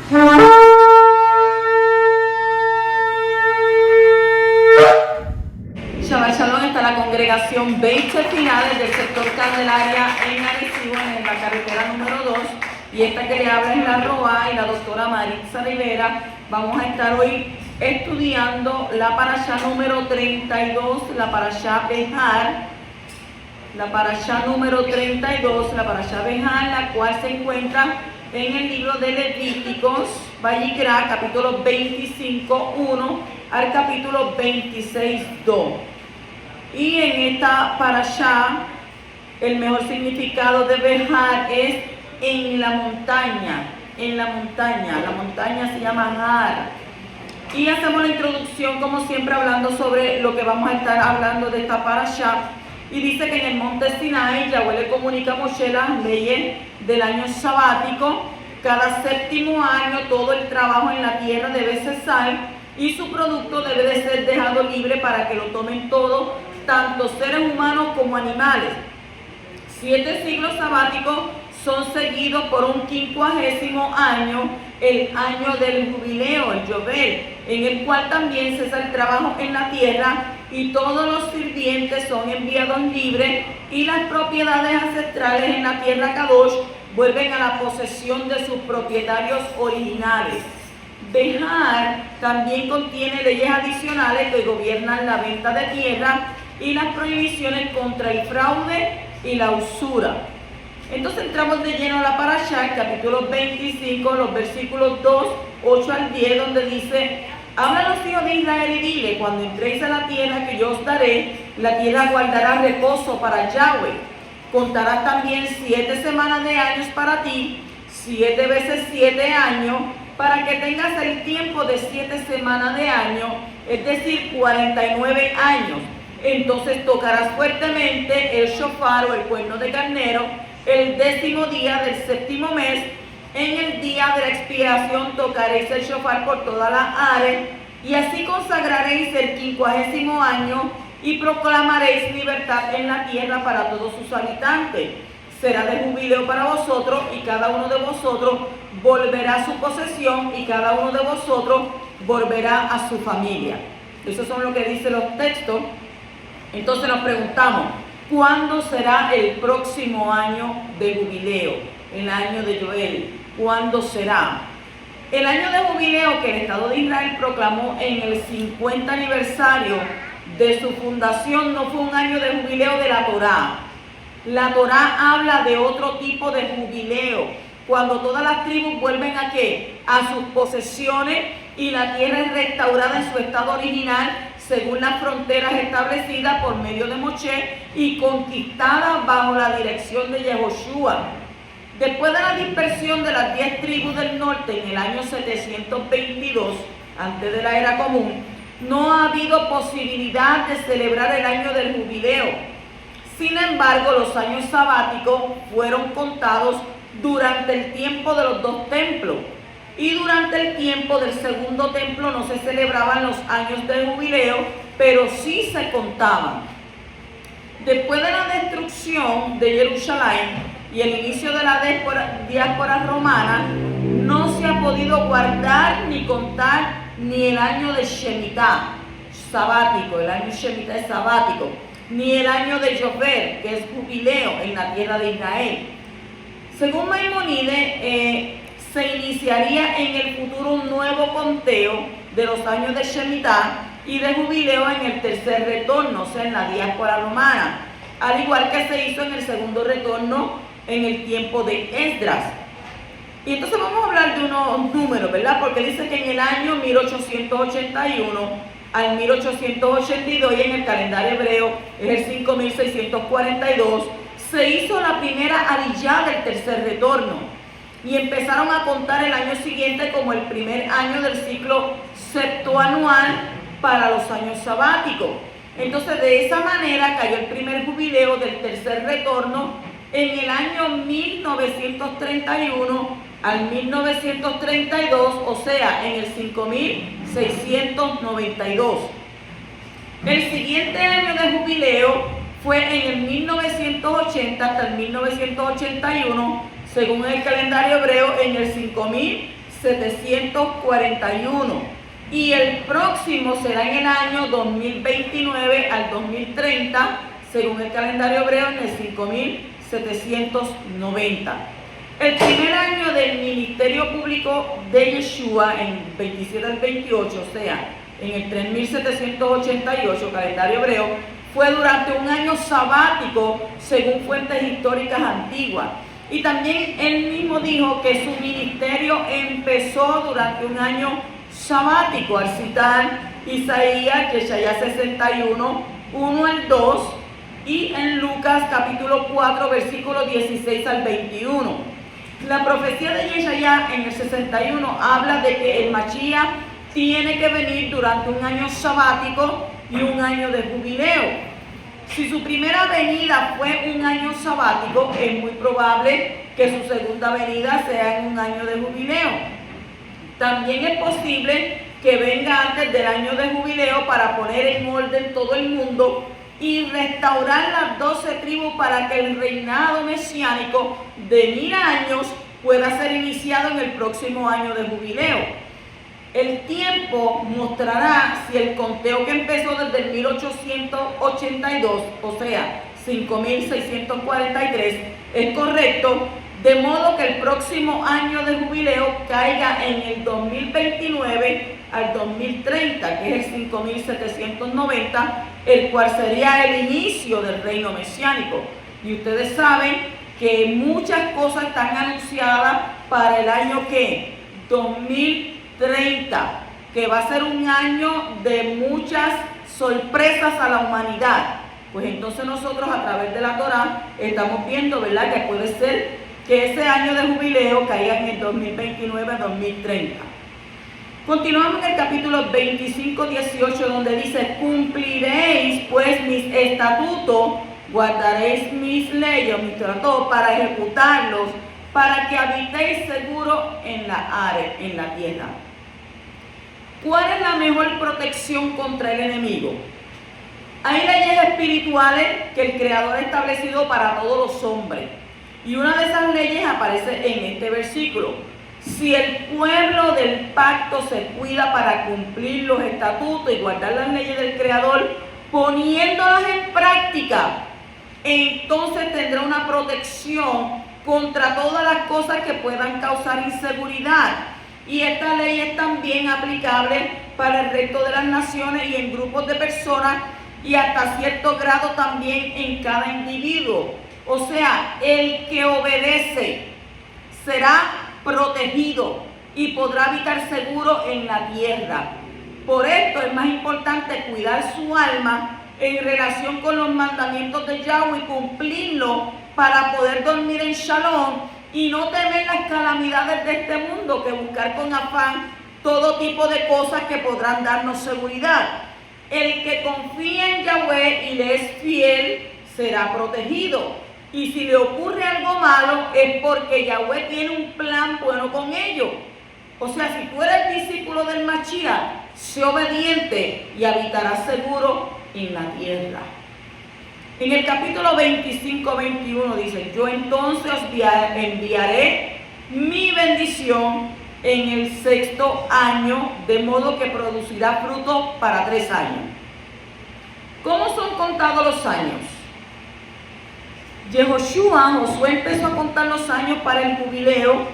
Shabbat Shalom. Está la congregación Beit Finales del sector Candelaria en Arecibo, en la carretera número 2. Y esta que le habla es la Roa y la doctora Maritza Rivera. Vamos a estar hoy estudiando la parashá número 32, la parashá Behar. La parashá número 32, la parashá Behar, la cual se encuentra en el libro de Levíticos, Vayikra, capítulo 25:1 al capítulo 26:2. Y en esta parashá, el mejor significado de Behar es en la montaña, la montaña se llama Har. Y hacemos la introducción, como siempre, hablando sobre lo que vamos a estar hablando de esta parashá. Y dice que en el monte Sinai, Yahweh le comunica a Moshe las leyes del año sabático. Cada séptimo año todo el trabajo en la tierra debe cesar y su producto debe de ser dejado libre para que lo tomen todos, tanto seres humanos como animales. 7 siglos sabáticos son seguidos por un 50º año, el año del jubileo, el Yovel, en el cual también cesa el trabajo en la tierra y todos los sirvientes son enviados libres y las propiedades ancestrales en la tierra Kadosh vuelven a la posesión de sus propietarios originales. Behar también contiene leyes adicionales que gobiernan la venta de tierra y las prohibiciones contra el fraude y la usura. Entonces entramos de lleno a la parashá, capítulo 25, los versículos 2, 8 al 10, donde dice: habla a los hijos de Israel y dile, cuando entréis a la tierra que yo os daré, la tierra guardará reposo para Yahweh. Contarás también 7 semanas de años para ti, 7 veces 7 años, para que tengas el tiempo de 7 semanas de año, es decir, 49 años. Entonces tocarás fuertemente el shofar o el cuerno de carnero el 10º día del 7º mes. En el día de la expiación tocaréis el shofar por toda la área, y así consagraréis el 50º año y proclamaréis libertad en la tierra para todos sus habitantes. Será de jubileo para vosotros, y cada uno de vosotros volverá a su posesión, y cada uno de vosotros volverá a su familia. Eso son lo que dicen los textos. Entonces nos preguntamos, ¿cuándo será el próximo año de jubileo? El año de Yoel. ¿Cuándo será? El año de jubileo que el Estado de Israel proclamó en el 50 aniversario de su fundación no fue un año de jubileo de la Torá. La Torá habla de otro tipo de jubileo, cuando todas las tribus vuelven ¿a qué? A sus posesiones y la tierra es restaurada en su estado original según las fronteras establecidas por medio de Moshe y conquistada bajo la dirección de Yehoshua. Después de la dispersión de las 10 tribus del norte en el año 722, antes de la era común, no ha habido posibilidad de celebrar el año del jubileo. Sin embargo, los años sabáticos fueron contados durante el tiempo de los 2 templos. Y durante el tiempo del segundo templo no se celebraban los años de jubileo, pero sí se contaban. Después de la destrucción de Jerusalén y el inicio de la diáspora romana, no se ha podido guardar ni contar ni el año de Shemitah, sabático, el año Shemitah es sabático, ni el año de Yovel, que es jubileo en la tierra de Israel. Según Maimónides, se iniciaría en el futuro un nuevo conteo de los años de Shemitah y de jubileo en el tercer retorno, o sea, en la diáspora romana, al igual que se hizo en el segundo retorno en el tiempo de Esdras. Y entonces vamos a hablar de unos números, ¿verdad? Porque dice que en el año 1881 al 1882, y en el calendario hebreo es el 5642, se hizo la primera aliyá del tercer retorno. Y empezaron a contar el año siguiente como el primer año del ciclo septuanual para los años sabáticos. Entonces, de esa manera cayó el primer jubileo del tercer retorno en el año 1931 al 1932, o sea, en el 5692. El siguiente año de jubileo fue en el 1980 hasta el 1981, según el calendario hebreo, en el 5683. 5.741. Y el próximo será en el año 2029 al 2030, según el calendario hebreo, en el 5.790. El primer año del ministerio público de Yeshua, en 27 al 28, o sea, en el 3.788, calendario hebreo, fue durante un año sabático, según fuentes históricas antiguas. Y también él mismo dijo que su ministerio empezó durante un año sabático, al citar Isaías 61, 1 al 2, y en Lucas capítulo 4, versículos 16 al 21. La profecía de Yeshaya en el 61 habla de que el Mashiach tiene que venir durante un año sabático y un año de jubileo. Si su primera venida fue un año sabático, es muy probable que su segunda venida sea en un año de jubileo. También es posible que venga antes del año de jubileo para poner en orden todo el mundo y restaurar las 12 tribus para que el reinado mesiánico de 1000 años pueda ser iniciado en el próximo año de jubileo. El tiempo mostrará si el conteo que empezó desde el 1882, o sea, 5.643, es correcto, de modo que el próximo año de jubileo caiga en el 2029 al 2030, que es el 5.790, el cual sería el inicio del reino mesiánico. Y ustedes saben que muchas cosas están anunciadas para el año que 2030, que va a ser un año de muchas sorpresas a la humanidad. Pues entonces nosotros a través de la Torá estamos viendo, ¿verdad?, que puede ser que ese año de jubileo caiga en el 2029-2030. Continuamos en el capítulo 25, 18, donde dice: cumpliréis pues mis estatutos, guardaréis mis leyes, mis tratados, para ejecutarlos, para que habitéis seguro en la tierra. ¿Cuál es la mejor protección contra el enemigo? Hay leyes espirituales que el Creador ha establecido para todos los hombres. Y una de esas leyes aparece en este versículo. Si el pueblo del pacto se cuida para cumplir los estatutos y guardar las leyes del Creador, poniéndolas en práctica, entonces tendrá una protección contra todas las cosas que puedan causar inseguridad. Y esta ley es también aplicable para el resto de las naciones y en grupos de personas, y hasta cierto grado también en cada individuo. O sea, el que obedece será protegido y podrá habitar seguro en la tierra. Por esto es más importante cuidar su alma en relación con los mandamientos de Yahweh y cumplirlos para poder dormir en shalom y no temer las calamidades de este mundo, que buscar con afán todo tipo de cosas que podrán darnos seguridad. El que confía en Yahweh y le es fiel será protegido. Y si le ocurre algo malo es porque Yahweh tiene un plan bueno con ellos. O sea, si tú eres discípulo del Mashiach, sé obediente y habitarás seguro en la tierra. En el capítulo 25-21 dice: yo entonces os enviaré mi bendición en el 6º año, de modo que producirá fruto para 3 años. ¿Cómo son contados los años? Josué empezó a contar los años para el jubileo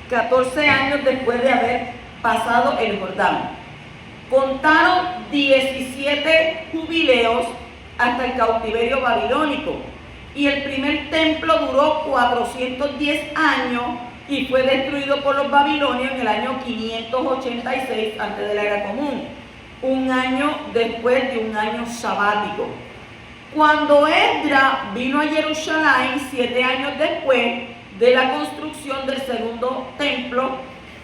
14 años después de haber pasado el Jordán. Contaron 17 jubileos hasta el cautiverio babilónico, y el primer templo duró 410 años y fue destruido por los babilonios en el año 586 antes de la era común, un año después de un año sabático. Cuando Esdras vino a Jerusalén 7 años después de la construcción del segundo templo,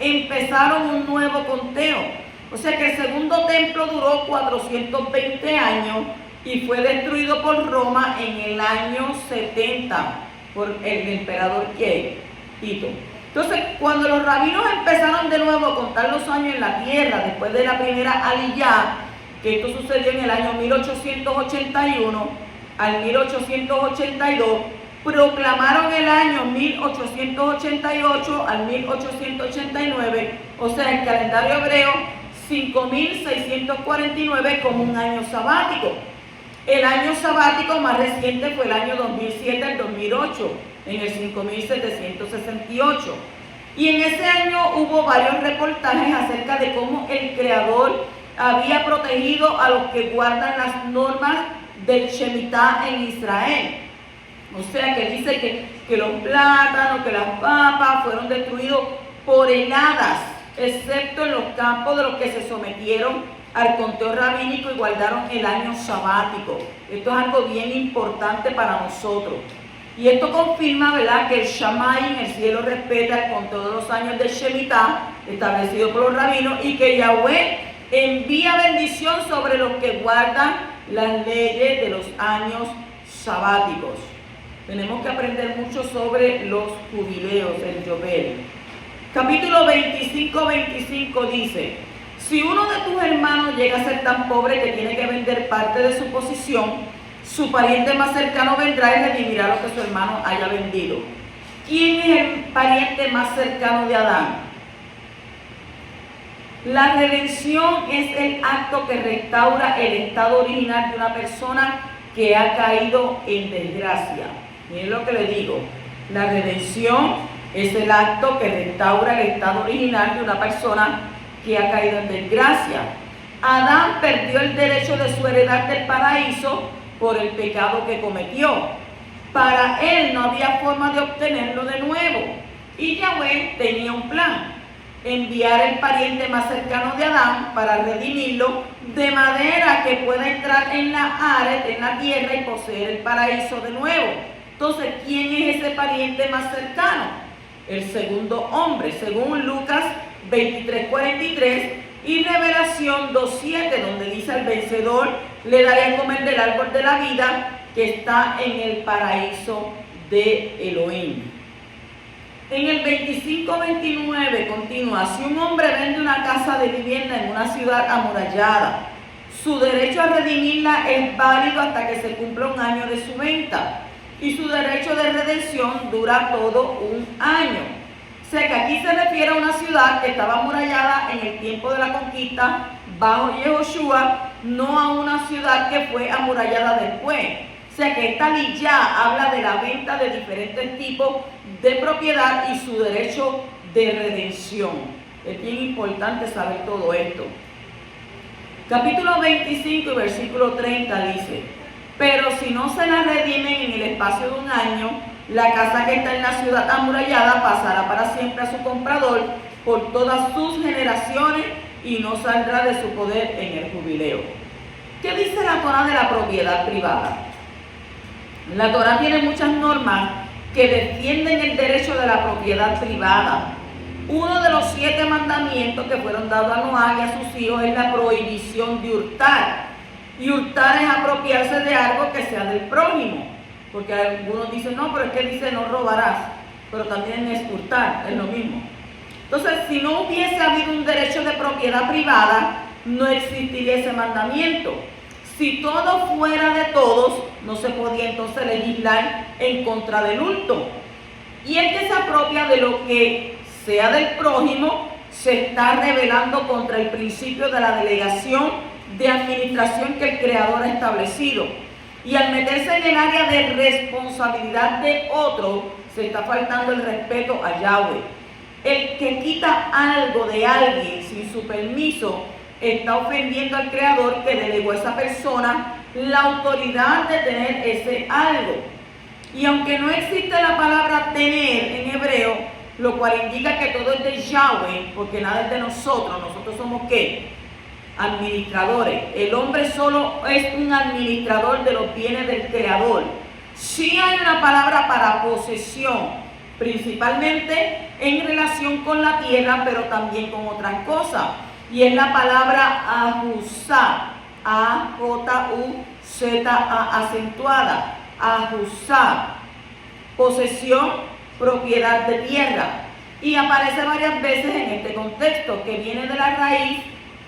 empezaron un nuevo conteo. O sea que el segundo templo duró 420 años y fue destruido por Roma en el año 70 por el emperador Tito. Entonces, cuando los rabinos empezaron de nuevo a contar los años en la tierra después de la primera aliyá, que esto sucedió en el año 1881 al 1882, proclamaron el año 1888 al 1889, o sea, el calendario hebreo 5649 como un año sabático. El año sabático más reciente fue el año 2007 al 2008, en el 5768. Y en ese año hubo varios reportajes acerca de cómo el Creador había protegido a los que guardan las normas del Shemitah en Israel. O sea, que dice que los plátanos, que las papas fueron destruidos por heladas, excepto en los campos de los que se sometieron al conteo rabínico y guardaron el año sabático. Esto es algo bien importante para nosotros. Y esto confirma, ¿verdad?, que el Shamayim, el cielo, respeta el conteo de los años del Shemitah establecido por los rabinos, y que Yahweh envía bendición sobre los que guardan las leyes de los años sabáticos. Tenemos que aprender mucho sobre los jubileos, el Yobel. Capítulo 25 dice: si uno de tus hermanos llega a ser tan pobre que tiene que vender parte de su posición, su pariente más cercano vendrá y redimirá lo que su hermano haya vendido. ¿Quién es el pariente más cercano de Adán? La redención es el acto que restaura el estado original de una persona que ha caído en desgracia. Miren lo que le digo. La redención es el acto que restaura el estado original de una persona que ha caído en desgracia. Adán perdió el derecho de su heredad del paraíso por el pecado que cometió. Para él no había forma de obtenerlo de nuevo. Y Yahweh tenía un plan: enviar el pariente más cercano de Adán para redimirlo, de manera que pueda entrar en la Aret, en la tierra, y poseer el paraíso de nuevo. Entonces, ¿quién es ese pariente más cercano? El segundo hombre, según Lucas 23:43 y Revelación 2:7, donde dice: al vencedor le daré a comer del árbol de la vida que está en el paraíso de Elohim. En el 25:29 continúa: si un hombre vende una casa de vivienda en una ciudad amurallada, su derecho a redimirla es válido hasta que se cumpla un año de su venta, y su derecho de redención dura todo un año. O sea que aquí se refiere a una ciudad que estaba amurallada en el tiempo de la conquista bajo Yehoshua, no a una ciudad que fue amurallada después. O sea que esta liyá habla de la venta de diferentes tipos de propiedad y su derecho de redención. Es bien importante saber todo esto. Capítulo 25 y versículo 30 dice: pero si no se la redimen en el espacio de un año, la casa que está en la ciudad amurallada pasará para siempre a su comprador por todas sus generaciones y no saldrá de su poder en el jubileo. ¿Qué dice la Torá de la propiedad privada? La Torá tiene muchas normas que defienden el derecho de la propiedad privada. Uno de los 7 mandamientos que fueron dados a Noé y a sus hijos es la prohibición de hurtar. Y hurtar es apropiarse de algo que sea del prójimo. Porque algunos dicen: no, pero es que dice no robarás. Pero también es hurtar, es lo mismo. Entonces, si no hubiese habido un derecho de propiedad privada, no existiría ese mandamiento. Si todo fuera de todos, no se podía entonces legislar en contra del hurto. Y el que se apropia de lo que sea del prójimo se está rebelando contra el principio de la delegación de administración que el Creador ha establecido. Y al meterse en el área de responsabilidad de otro, se está faltando el respeto a Yahweh. El que quita algo de alguien sin su permiso está ofendiendo al Creador, que delegó a esa persona la autoridad de tener ese algo. Y aunque no existe la palabra tener en hebreo, lo cual indica que todo es de Yahweh, porque nada es de nosotros. ¿Nosotros somos qué? Administradores. El hombre solo es un administrador de los bienes del Creador. Sí hay una palabra para posesión, principalmente en relación con la tierra, pero también con otras cosas. Y es la palabra ajusá, A-J-U-Z-A acentuada, ajusá, posesión, propiedad de tierra. Y aparece varias veces en este contexto, que viene de la raíz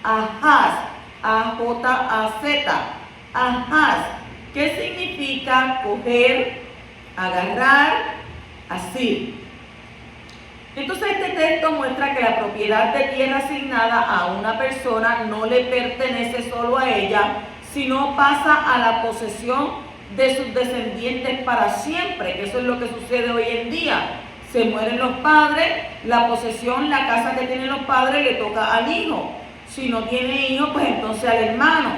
ajaz, A-J-A-Z, ajaz, que significa coger, agarrar, así. Entonces este texto muestra que la propiedad de tierra asignada a una persona no le pertenece solo a ella, sino pasa a la posesión de sus descendientes para siempre, que eso es lo que sucede hoy en día. Se mueren los padres, la posesión, la casa que tienen los padres le toca al hijo. Si no tiene hijo, pues entonces al hermano,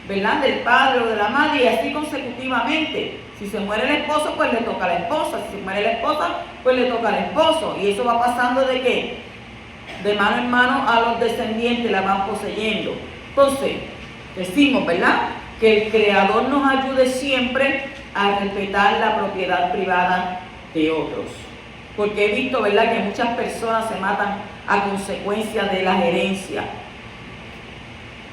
¿verdad? Del padre o de la madre, y así consecutivamente. Si se muere el esposo, pues le toca a la esposa. Si se muere la esposa, pues le toca al esposo. Y eso va pasando ¿de qué? De mano en mano a los descendientes, la van poseyendo. Entonces, decimos, ¿verdad? Que el Creador nos ayude siempre a respetar la propiedad privada de otros. Porque he visto, ¿verdad?, que muchas personas se matan a consecuencia de las herencias.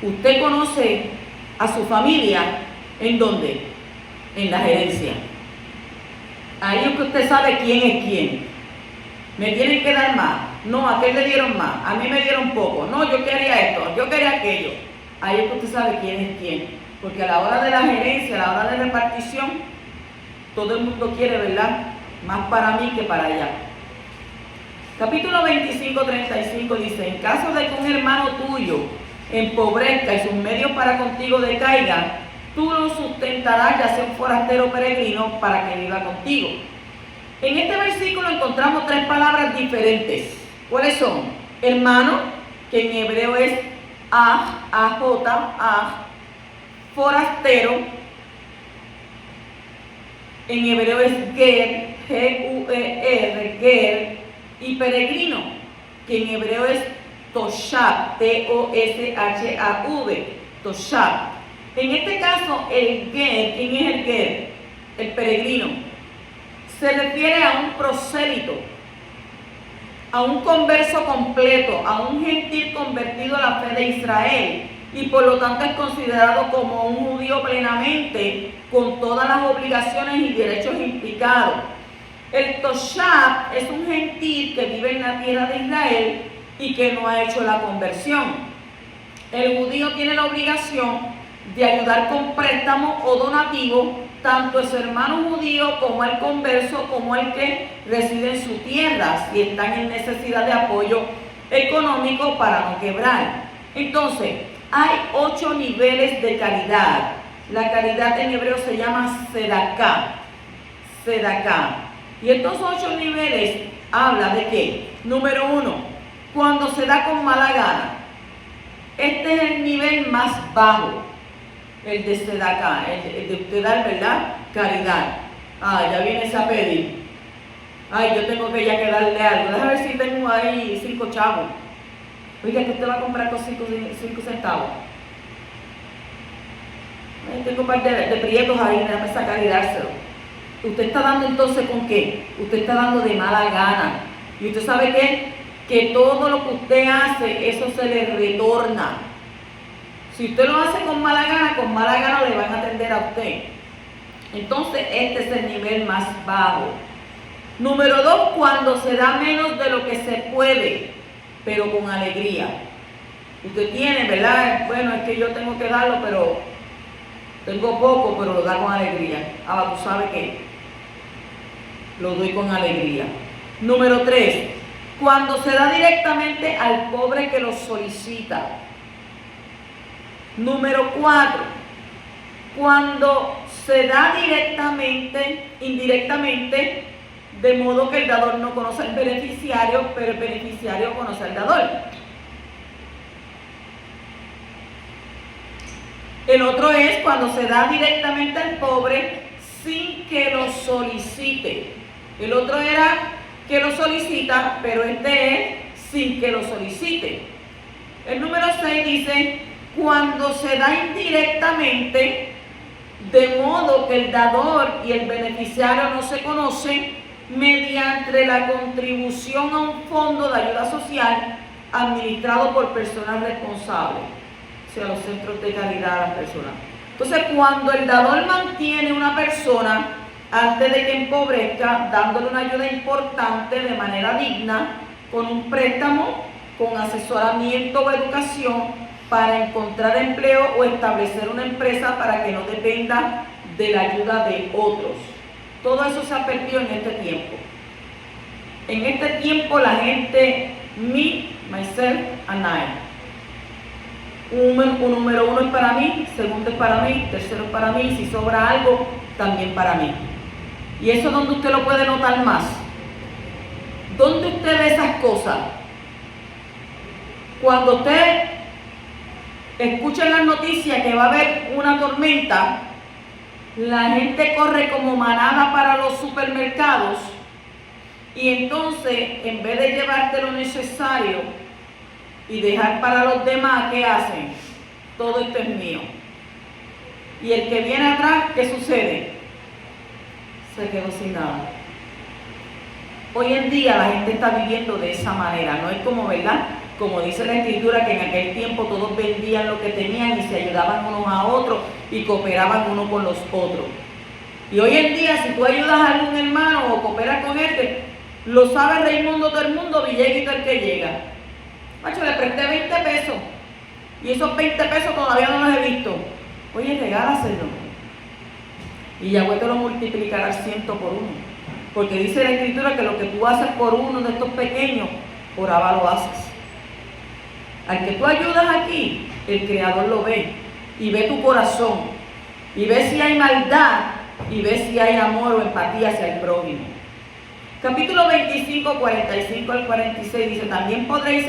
¿Usted conoce a su familia en dónde? En las herencias. Ahí es que usted sabe quién es quién. Me tienen que dar más. No, a aquel le dieron más. A mí me dieron poco. No, yo quería esto, yo quería aquello. Ahí es que usted sabe quién es quién. Porque a la hora de la gerencia, a la hora de repartición, todo el mundo quiere, ¿verdad?, más para mí que para allá. Capítulo 25:35 dice: en caso de que un hermano tuyo empobrezca y sus medios para contigo decaigan, tú lo sustentarás, ya sea un forastero peregrino, para que viva contigo. En este versículo encontramos tres palabras diferentes. ¿Cuáles son? Hermano, que en hebreo es aj, forastero, en hebreo es ger, G-U-E-R, ger, y peregrino, que en hebreo es toshab, T-O-S-H-A-V, toshab. En este caso, el ger, ¿quién es el ger? El peregrino. Se refiere a un prosélito, a un converso completo, a un gentil convertido a la fe de Israel, y por lo tanto es considerado como un judío plenamente, con todas las obligaciones y derechos implicados. El toshab es un gentil que vive en la tierra de Israel y que no ha hecho la conversión. El judío tiene la obligación de ayudar con préstamo o donativo tanto a su hermano judío como al converso, como al que reside en su tierra, si están en necesidad de apoyo económico para no quebrar. Entonces, hay 8 niveles de caridad. La caridad en hebreo se llama sedaká. Y estos 8 niveles habla de qué. Número 1, cuando se da con mala gana. Este es el nivel más bajo, el de sedaká, el de usted dar, ¿verdad?, caridad. Ya vienes a pedir. Yo tengo que ya que darle algo. Déjame ver si tengo ahí 5 chavos. Oiga, que usted va a comprar con 5 centavos. Tengo un par de prietos ahí, déjame sacar y dárselo. Usted está dando entonces ¿con qué? Usted está dando de mala gana. Y usted sabe qué, que todo lo que usted hace, eso se le retorna. Si usted lo hace con mala gana le van a atender a usted. Entonces este es el nivel más bajo. Número 2, cuando se da menos de lo que se puede, pero con alegría. Usted tiene, ¿verdad? Bueno, es que yo tengo que darlo, pero tengo poco, pero lo da con alegría. Tú sabes qué, lo doy con alegría. Número 3, cuando se da directamente al pobre que lo solicita. Número 4, cuando se da indirectamente, de modo que el dador no conoce al beneficiario, pero el beneficiario conoce al dador. El otro es cuando se da directamente al pobre sin que lo solicite. El otro era que lo solicita, pero este es sin que lo solicite. El número 6 dice, cuando se da indirectamente, de modo que el dador y el beneficiario no se conocen, mediante la contribución a un fondo de ayuda social administrado por personas responsables, o sea, los centros de caridad a las personas. Entonces, cuando el dador mantiene una persona antes de que empobrezca, dándole una ayuda importante de manera digna, con un préstamo, con asesoramiento o educación para encontrar empleo o establecer una empresa para que no dependa de la ayuda de otros. todo eso se ha perdido en este tiempo. En este tiempo la gente, me, myself and I. Un número uno es para mí, segundo es para mí, tercero es para mí, si sobra algo, también para mí. Y eso es donde usted lo puede notar más. ¿Dónde usted ve esas cosas? Cuando usted escucha en las noticias que va a haber una tormenta, la gente corre como manada para los supermercados y entonces, en vez de llevarte lo necesario y dejar para los demás, ¿qué hacen? Todo esto es mío. Y el que viene atrás, ¿qué sucede? Se quedó sin nada. Hoy en día la gente está viviendo de esa manera, no es como, ¿verdad? Como dice la Escritura, que en aquel tiempo todos vendían lo que tenían y se ayudaban unos a otros y cooperaban unos con los otros. Y hoy en día, si tú ayudas a algún hermano o cooperas con este, lo sabe Raimundo, todo el mundo, Villeguito el que llega. Macho, le presté 20 pesos y esos 20 pesos todavía no los he visto. Oye, regálaselo. Y Yahweh te lo multiplicará al 100 por uno. Porque dice la Escritura que lo que tú haces por uno de estos pequeños, por Abba lo haces. Al que tú ayudas aquí, el Creador lo ve y ve tu corazón y ve si hay maldad y ve si hay amor o empatía hacia el prójimo. Capítulo 25, 45 al 46 dice: también podréis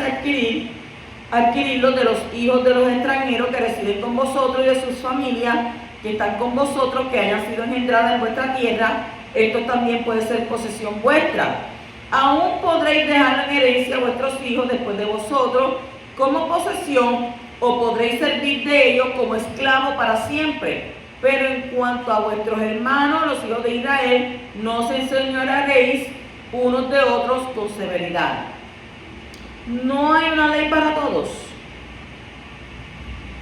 adquirirlos de los hijos de los extranjeros que residen con vosotros y de sus familias que están con vosotros, que hayan sido engendradas en vuestra tierra. Esto también puede ser posesión vuestra. Aún podréis dejar en herencia a vuestros hijos después de vosotros como posesión, o podréis servir de ellos como esclavos para siempre. Pero en cuanto a vuestros hermanos, los hijos de Israel, no os enseñorearéis unos de otros con severidad. No hay una ley para todos.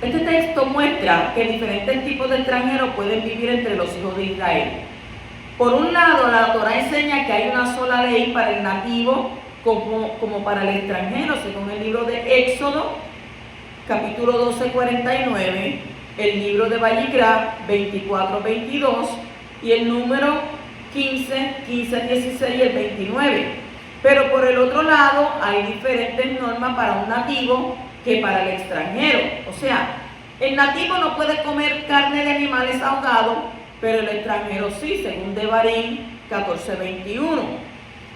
Este texto muestra que diferentes tipos de extranjeros pueden vivir entre los hijos de Israel. Por un lado, la Torá enseña que hay una sola ley para el nativo como para el extranjero, según el libro de Éxodo, capítulo 12, 49, el libro de Vallicrá, 24, 22, y el número 15, 16 y el 29. Pero por el otro lado, hay diferentes normas para un nativo que para el extranjero. O sea, el nativo no puede comer carne de animales ahogados, pero el extranjero sí, según Devarim 14, 21.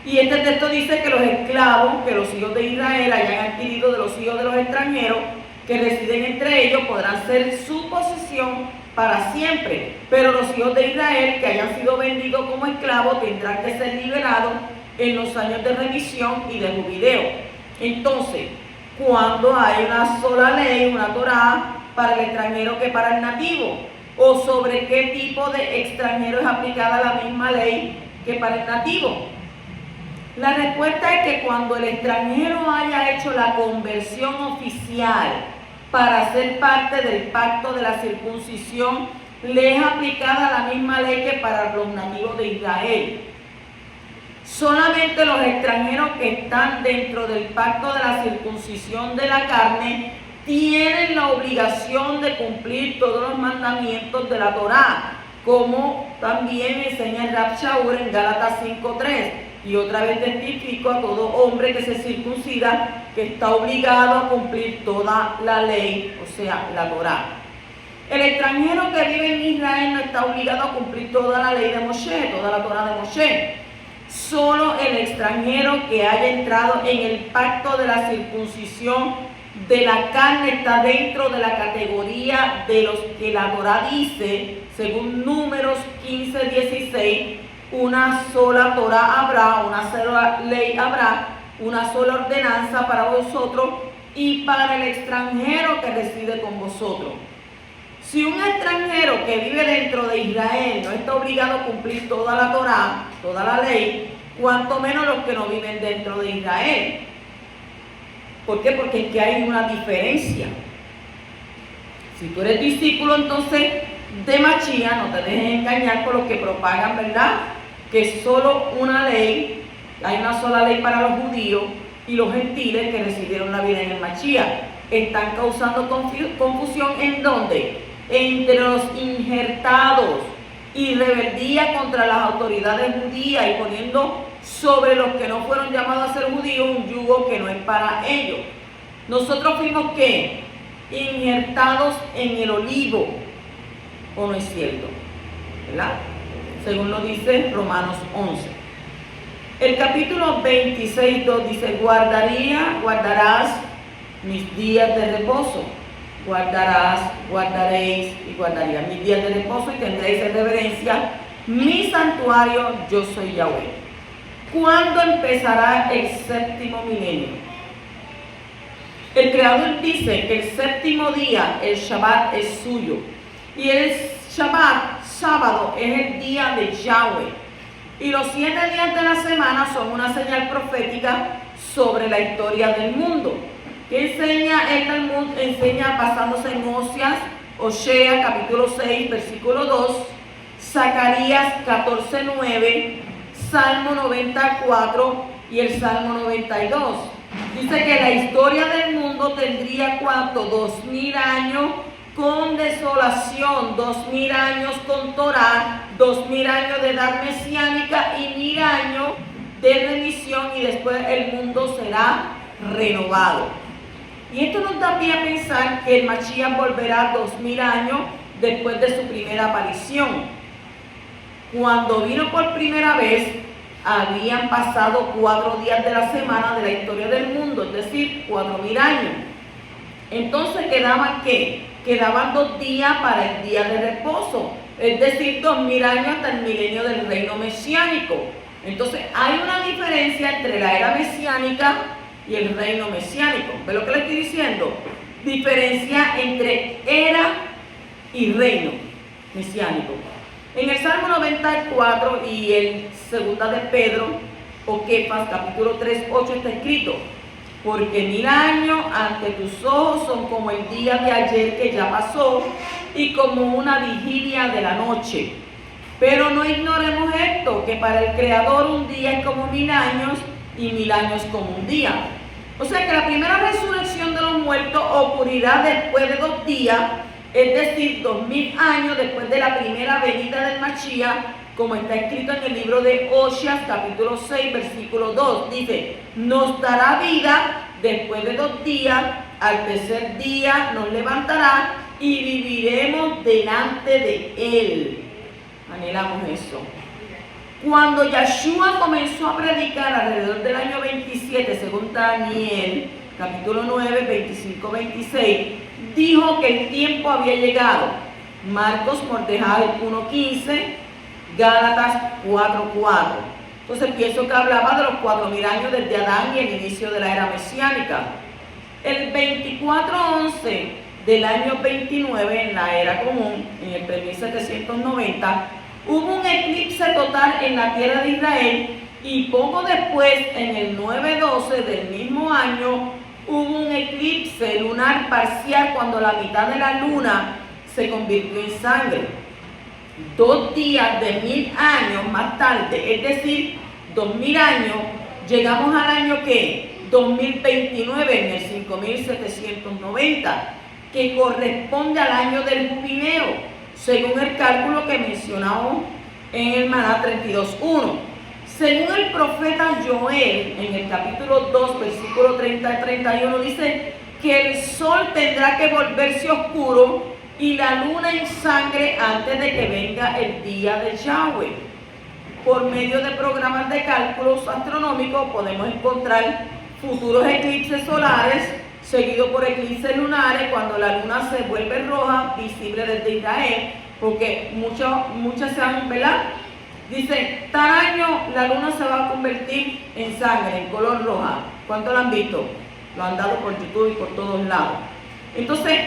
Y este texto dice que los esclavos que los hijos de Israel hayan adquirido de los hijos de los extranjeros que residen entre ellos podrán ser su posesión para siempre, pero los hijos de Israel que hayan sido vendidos como esclavos tendrán que ser liberados en los años de remisión y de jubileo. Entonces, cuando hay una sola ley, una Torá, para el extranjero que para el nativo, o sobre qué tipo de extranjero es aplicada la misma ley que para el nativo. La respuesta es que cuando el extranjero haya hecho la conversión oficial para ser parte del pacto de la circuncisión, le es aplicada la misma ley que para los nativos de Israel. Solamente los extranjeros que están dentro del pacto de la circuncisión de la carne tienen la obligación de cumplir todos los mandamientos de la Torá, como también enseña el Rab Shaul en Gálatas 5:3. Y otra vez testifico a todo hombre que se circuncida que está obligado a cumplir toda la ley, o sea, la Torá. El extranjero que vive en Israel no está obligado a cumplir toda la ley de Moshe, toda la Torá de Moshe. Solo el extranjero que haya entrado en el pacto de la circuncisión de la carne está dentro de la categoría de los que la Torá dice, según Números 15, 16, una sola Torá habrá, una sola ley habrá, una sola ordenanza para vosotros y para el extranjero que reside con vosotros. Si un extranjero que vive dentro de Israel no está obligado a cumplir toda la Torá, toda la ley, cuanto menos los que no viven dentro de Israel. ¿Por qué? Porque es que hay una diferencia. Si tú eres discípulo entonces de Machía, no te dejes engañar por los que propagan, ¿verdad?, que es solo una ley, hay una sola ley para los judíos y los gentiles que recibieron la vida en el Machía. Están causando confusión ¿en dónde? Entre los injertados. y rebeldía contra las autoridades judías y poniendo sobre los que no fueron llamados a ser judíos un yugo que no es para ellos. Nosotros fuimos ¿qué? Injertados en el olivo, ¿o no es cierto? ¿Verdad? Según lo dice Romanos 11. El capítulo 26:2 dice, guardarás mis días de reposo. Guardaréis y guardaría mis días de reposo y tendréis en reverencia mi santuario, yo soy Yahweh. ¿Cuándo empezará el séptimo milenio? El Creador dice que el séptimo día, el Shabbat, es suyo. Y el Shabbat, sábado, es el día de Yahweh. Y los 7 días de la semana son una señal profética sobre la historia del mundo. ¿Qué enseña el Talmud? Enseña basándose en Osea capítulo 6, versículo 2, Zacarías 14:9, Salmo 94 y el Salmo 92. Dice que la historia del mundo tendría ¿cuánto? 2000 años con desolación, 2000 años con Torah, 2000 años de edad mesiánica y 1000 años de remisión, y después el mundo será renovado. Y esto nos da pie a pensar que el Mashiach volverá 2000 años después de su primera aparición. Cuando vino por primera vez, habían pasado 4 días de la semana de la historia del mundo, es decir, 4000 años. Entonces quedaban ¿qué? Quedaban 2 días para el día de reposo, es decir, 2000 años hasta el milenio del reino mesiánico. Entonces hay una diferencia entre la era mesiánica y el reino mesiánico. ¿Ve lo que le estoy diciendo? Diferencia entre era y reino mesiánico. En el Salmo 94 y el segunda de Pedro, o Kefas, capítulo 3:8 está escrito: porque 1000 años ante tus ojos son como el día de ayer que ya pasó y como una vigilia de la noche. Pero no ignoremos esto, que para el Creador un día es como 1000 años y 1000 años como un día. O sea que la primera resurrección de los muertos ocurrirá después de 2 días, es decir, 2000 años después de la primera venida del Mashiach, como está escrito en el libro de Oseas, capítulo 6, versículo 2. Dice, nos dará vida después de 2 días, al tercer día nos levantará y viviremos delante de Él. Anhelamos eso. Cuando Yeshua comenzó a predicar alrededor del año 27, según Daniel, capítulo 9, 25-26, dijo que el tiempo había llegado. Marcos Mordejai 1:15, Gálatas 4:4. Entonces pienso que hablaba de los 4000 años desde Adán y el inicio de la era mesiánica. El 24:11 del año 29, en la era común, en el 3790, hubo un eclipse total en la tierra de Israel, y poco después, en el 9:12 del mismo año, hubo un eclipse lunar parcial cuando la mitad de la luna se convirtió en sangre. 2 días de 1000 años más tarde, es decir, 2000 años, llegamos al año ¿qué? 2029, en el 5790, que corresponde al año del jubileo, según el cálculo que mencionamos en el Maná 32:1. Según el profeta Joel, en el capítulo 2, versículo 30-31, dice que el sol tendrá que volverse oscuro y la luna en sangre antes de que venga el día de Yahweh. Por medio de programas de cálculos astronómicos podemos encontrar futuros eclipses solares, seguido por eclipses lunares, cuando la luna se vuelve roja, visible desde Israel, porque muchas se han, ¿verdad? Dice, tal año la luna se va a convertir en sangre, en color roja. ¿Cuántos lo han visto? Lo han dado por YouTube y por todos lados. Entonces,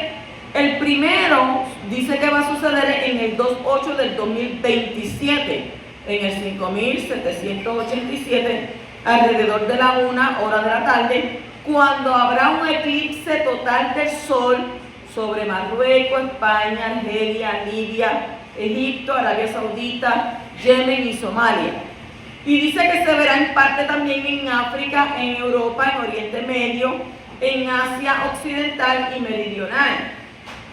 el primero dice que va a suceder en el 2/8 del 2027, en el 5787, alrededor de la 1 hora de la tarde, cuando habrá un eclipse total del sol sobre Marruecos, España, Argelia, Libia, Egipto, Arabia Saudita, Yemen y Somalia. Y dice que se verá en parte también en África, en Europa, en Oriente Medio, en Asia Occidental y Meridional.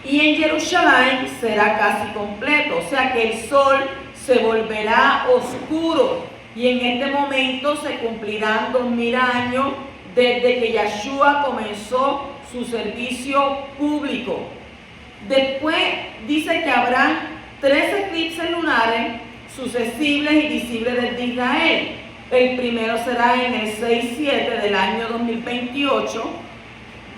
Y en Jerusalén será casi completo, o sea que el sol se volverá oscuro y en este momento se cumplirán 2000 años desde que Yahshua comenzó su servicio público. Después dice que habrá 3 eclipses lunares sucesivos y visibles desde Israel. El primero será en el 6-7 del año 2028,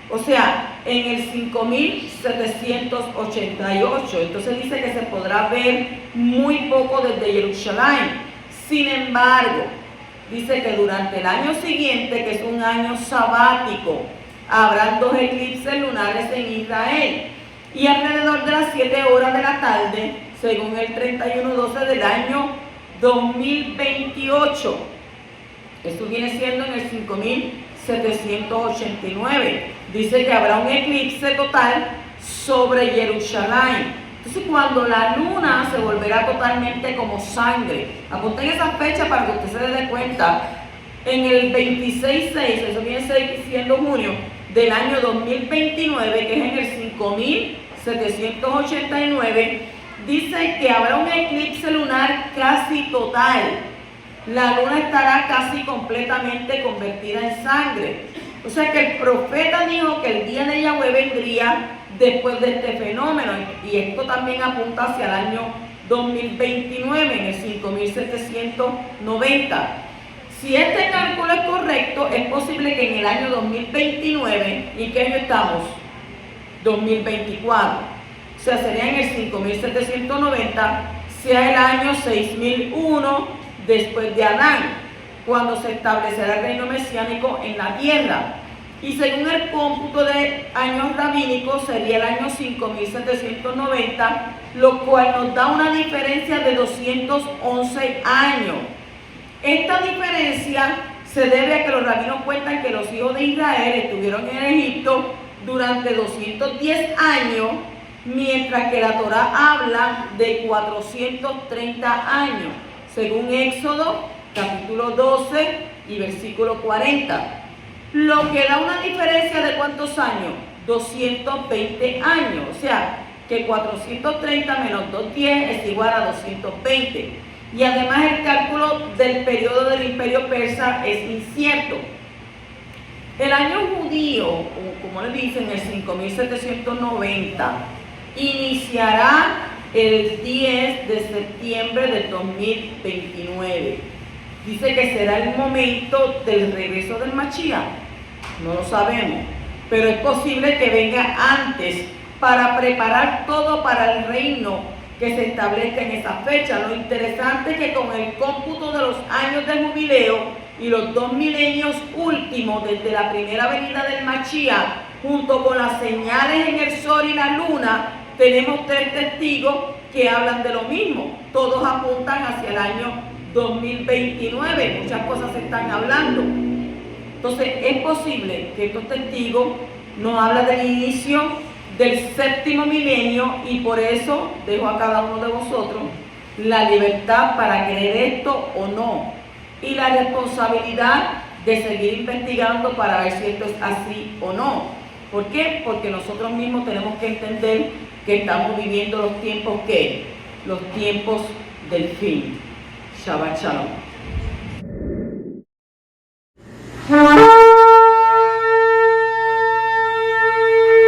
o sea, en el 5788. Entonces dice que se podrá ver muy poco desde Jerusalén. Sin embargo, dice que durante el año siguiente, que es un año sabático, habrán 2 eclipses lunares en Israel. Y alrededor de las 7 horas de la tarde, según el 31-12 del año 2028. Esto viene siendo en el 5789. Dice que habrá un eclipse total sobre Jerusalén. Entonces, cuando la luna se volverá totalmente como sangre. Apunten esa fecha para que usted se dé cuenta. En el 26-6, eso viene siendo junio del año 2029, que es en el 5789, dice que habrá un eclipse lunar casi total. La luna estará casi completamente convertida en sangre. O sea que el profeta dijo que el día de Yahweh vendría después de este fenómeno. Y esto también apunta hacia el año 2029, en el 5790. Si este cálculo es correcto, es posible que en el año 2029, ¿y qué año estamos? 2024. O sea, sería en el 5790, sea el año 6001 después de Adán, cuando se establecerá el reino mesiánico en la tierra. Y según el cómputo de años rabínicos, sería el año 5790, lo cual nos da una diferencia de 211 años. Esta diferencia se debe a que los rabinos cuentan que los hijos de Israel estuvieron en Egipto durante 210 años, mientras que la Torá habla de 430 años, según Éxodo capítulo 12 y versículo 40. Lo que da una diferencia de ¿cuántos años? 220 años. O sea, que 430 menos 210 es igual a 220. Y además el cálculo del periodo del imperio persa es incierto. El año judío, o como le dicen, el 5790, iniciará el 10 de septiembre del 2029. Dice que será el momento del regreso del Mashiach. No lo sabemos, pero es posible que venga antes para preparar todo para el reino que se establezca en esa fecha. Lo interesante es que con el cómputo de los años de jubileo y los 2 milenios últimos desde la primera venida del Mashiach, junto con las señales en el sol y la luna, tenemos 3 testigos que hablan de lo mismo. Todos apuntan hacia el año 2029. Muchas cosas se están hablando. Entonces, es posible que estos testigos nos hablan del inicio del 7º milenio, y por eso dejo a cada uno de vosotros la libertad para creer esto o no, y la responsabilidad de seguir investigando para ver si esto es así o no. ¿Por qué? Porque nosotros mismos tenemos que entender que estamos viviendo los tiempos ¿qué? Los tiempos del fin. Shabbat Shalom.